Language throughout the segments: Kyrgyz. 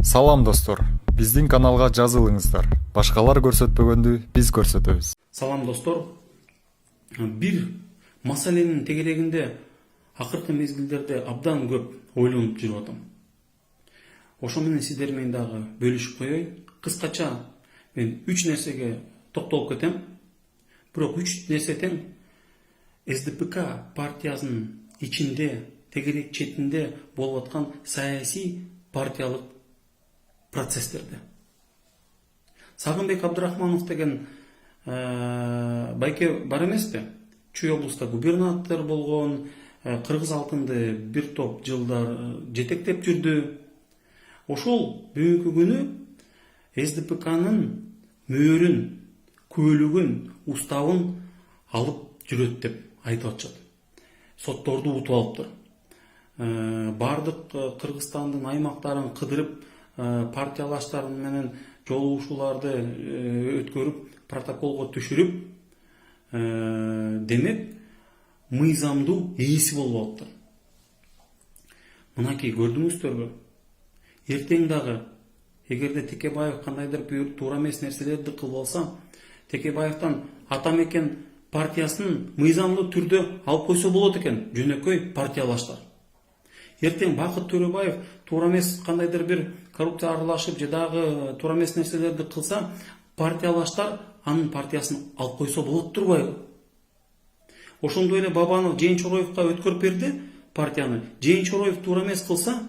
Салам достор, биздин каналга жазылыңыздар. Башкалар көрсөтпөгөндү биз көрсөтөбүз. Салам достор. Бир маселенин тегерегинде акыркы мезгилдерде абдан көп ойлонуп жүрүп атам. Ошо менен сиздер менен дагы бөлүшүп коеюн. Кыскача мен 3 нерсеге токтолуп кетем. Бирок 3 нерсе тең СДПК партиясынын ичинде, тегерек четинде болуп аткан саясий партиялык процесстерде. Сагынбек Абдрахманов деген байке бар эмеспи? Чүй облуста губернатор болгон, Кыргыз алтынды бир топ жылдар жетектеп жүрдү. Ошол бүгүнкү күнү СДПКнын мөөрүн, көөлүгүн, уставын алып жүрөт деп айтып атышат. Сотторду утуп алыптыр. Бардык Кыргызстандын аймактарын кыдырып, партиялаштар менен жолугушууларды өткөрүп, протоколго түшүрүп, демек мыйзамдуу ээси болуп алыптыр. Мынакей көрдүңүздөрбү? Эртең дагы эгерде Текебаев кандайдыр бир туура эмес нерселерди кылып алса, Текебаевден Атамекен партиясын мыйзамдуу түрдө алып койсо болот экен, жөнөкөй партиялаштар. Эртең Бакыт Төрөбаев туура эмес кандайдыр бир коррупция аралашып же дагы туура эмес нерселерди кылса, партиялаштар анын партиясын алып койсо болот турбайбы? Ошондой эле Бабанов Жээнчороевго өткөрүп берди партияны. Жээнчороев туура эмес кылса,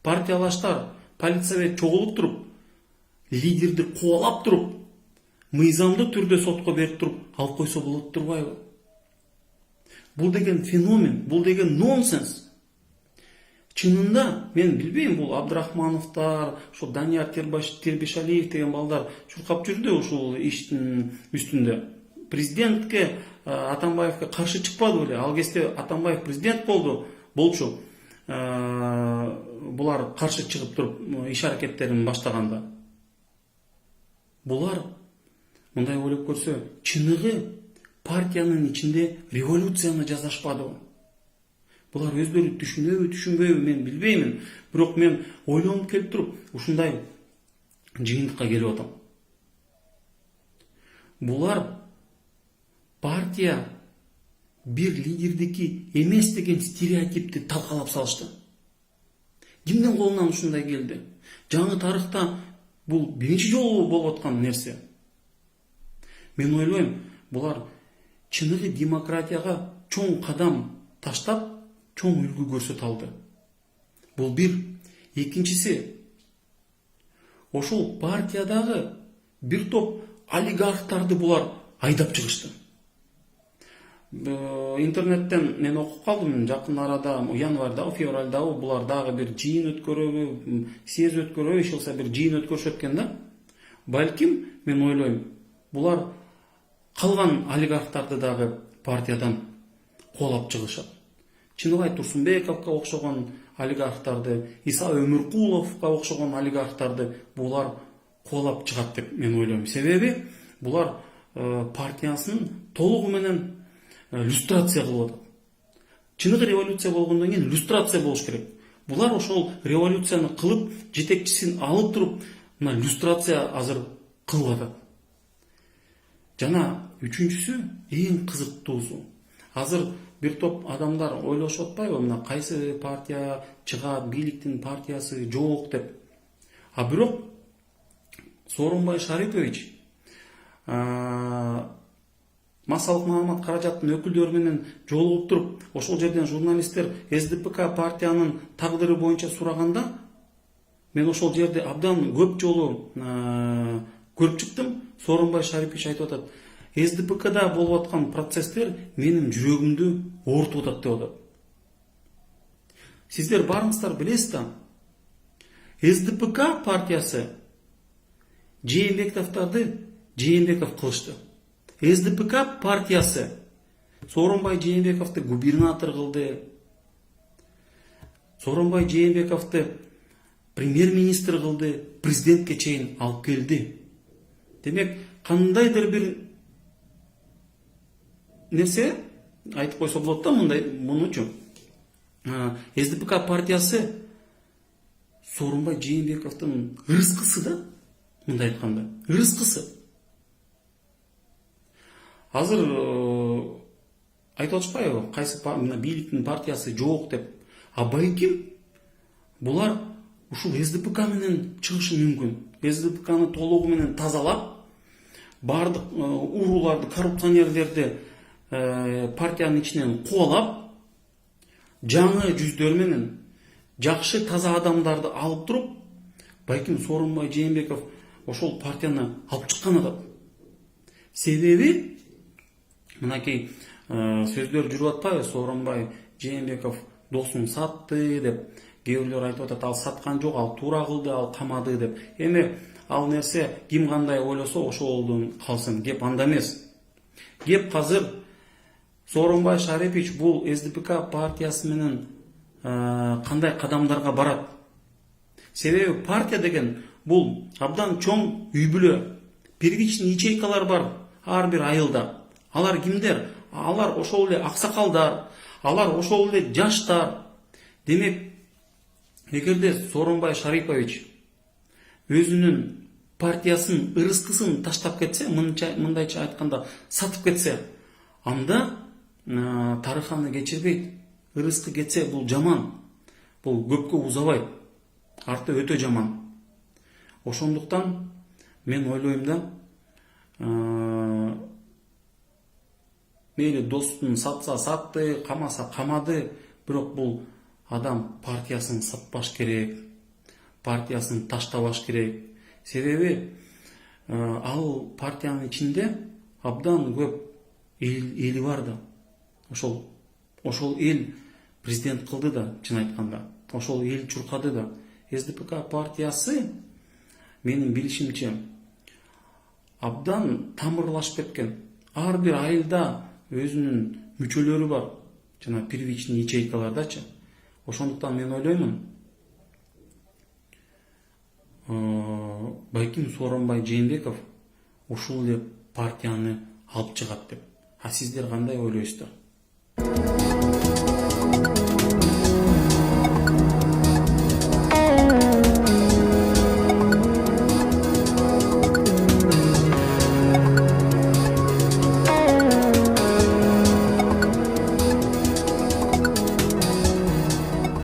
партиялаштар полицияга чогулуп туруп, лидерди кубалап туруп, мыйзамдуу түрдө сотко берип туруп алып койсо болот турбайбы? Бул деген феномен, бул деген нонсенс. Чынында мен билбейм, бул Абдрахмановтар, ошо Данияр Тербишалиев деген балдар чуркап жүрдү ушул иштин үстүндө. Президентке Атамбаевге каршы чыкпады беле? Ал кезде Атамбаев президент болчу. Булар каршы чыгып туруп иш аракеттерин баштаганда. Булар мындай ойлоп көрсө, чыныгы партиянын ичинде революцияны жасашпадыбы? Булар өздөрү түшүнбөйбү, мен билбеймин. Бирок мен ойлонуп келип туруп, ушундай жыйынтыкка келип атам. Булар партия бир лидердики эмес деген стереотипти талкалап салышты. Кимдин колунан ушундай келди? Жаңы тарыхта бул биринчи жолу болуп аткан нерсе. Мен ойлойм, булар чыныгы демократияга чоң кадам таштап, чоң үлгү көрсөтө алды. Бул бир. Экинчиси, ошол партиядагы бир топ олигархтарды булар айдап чыгышты. Интернеттен мен окуп калдым, жакын арада январда, февралда булар дагы бир жыйын өткөрөбү, съезд өткөрөбү, ишилсе бир жыйын өткөрүшөт экен да. Балким, мен ойлойм, булар калган олигархтарды дагы партиядан куалап чыгышат. Чыныбай Турсунбековго окшогон олигархтарды, Иса Өмүркуловго окшогон олигархтарды булар куалап чыгат деп мен ойлойм. Себеби булар партиясын толугу менен люстрация кылып атат. Чыныгы революция болгондон кийин люстрация болуш керек. Булар ошол революцияны кылып, жетекчисин алып туруп, мына люстрация азыр кылып атат. Жана үчүнчүсү, эң кызыктуусу, азыр бир топ адамдар ойлошуп атпайбы, мына кайсы партия чыгат, бийликтин партиясы жок деп. А бирок Сооронбай Шарипович массалык маалымат каражаттын өкүлдөрү менен жолугуп туруп, ошол жерден журналисттер СДПК партиянын тагдыры боюнча сураганда, мен ошол жерде абдан көп жолу көрүп чыктым. Сооронбай Шарипович айтып атат, СДПКда болуп аткан процесстер менин жүрөгүмдү оорутуп атат деп атат. Сиздер барыңыздар билесиз да, СДПК партиясы Жээнбековдорду Жээнбеков кылышты. СДПК партиясы Сооронбай Жээнбековду губернатор кылды. Сооронбай Жээнбековду премьер-министр кылды, президентке чейин алып келди. Демек, кандайдыр бир нерсе айтып койсо болот да, мындай мунучу. СДПК партиясы Сооронбай Жээнбековдун ырыскысы да, мындай айтканда, ырыскысы. Азыр айтып атышпайбы, кайсы бийликтин партиясы жок деп. А байким булар ушул СДПК менен чыгышы мүмкүн. СДПКны толугу менен тазалап, бардык урууларды, коррупционерлерди партиянын ичинен кубалап, жаңы жүздөр менен жакшы таза адамдарды алып туруп, байким Сооронбай Жээнбеков ошол партияны алып чыккан адам. Себеби мынакей сөздөр жүрүп атпайбы, Сооронбай Жээнбеков досун сатты деп. Кээ бирлер айтып атат, ал саткан жок, ал туура кылды, ал камады деп. Эми ал нерсе ким кандай ойлосо ошолдон калсын. Кеп анда эмес. Кеп азыр Сооронбай Шарипович бул СДПК партиясы менен кандай кадамдарга барат. Себеби партия деген бул абдан чоң үй бүлө, первичный ячейкалар бар ар бир айылда. Алар кимдер? Алар ошол эле аксакалдар, алар ошол эле жаштар. Демек, эгерде Сооронбай Шарипович өзүнүн партиясын, ырыскысын таштап кетсе, мындайча айтканда сатып кетсе, анда тарыханы кечирбейт. Ырыскы кетсе бул жаман. Бул көпкө узабайт. Арты өтө жаман. Ошондуктан мен ойлойм да, мейли достун сатса сатты, камаса камады, бирок бул адам партиясын сатпаш керек, партиясын таштабаш керек. Себеби ал партиянын ичинде абдан көп эли бар да. Ошол эл президент кылды да, чын айтканда. Ошол эл чуркады да. СДПК партиясы менин билишимче абдан тамырлашып кеткен. Ар бир айылда өзүнүн мүчөлөрү бар. Жана первичный ячейкалардачы. Ошондуктан мен ойлоймун, байким Сооронбай Жээнбеков ушул эле партияны алып чыгат деп. А сиздер кандай ойлойсуздар?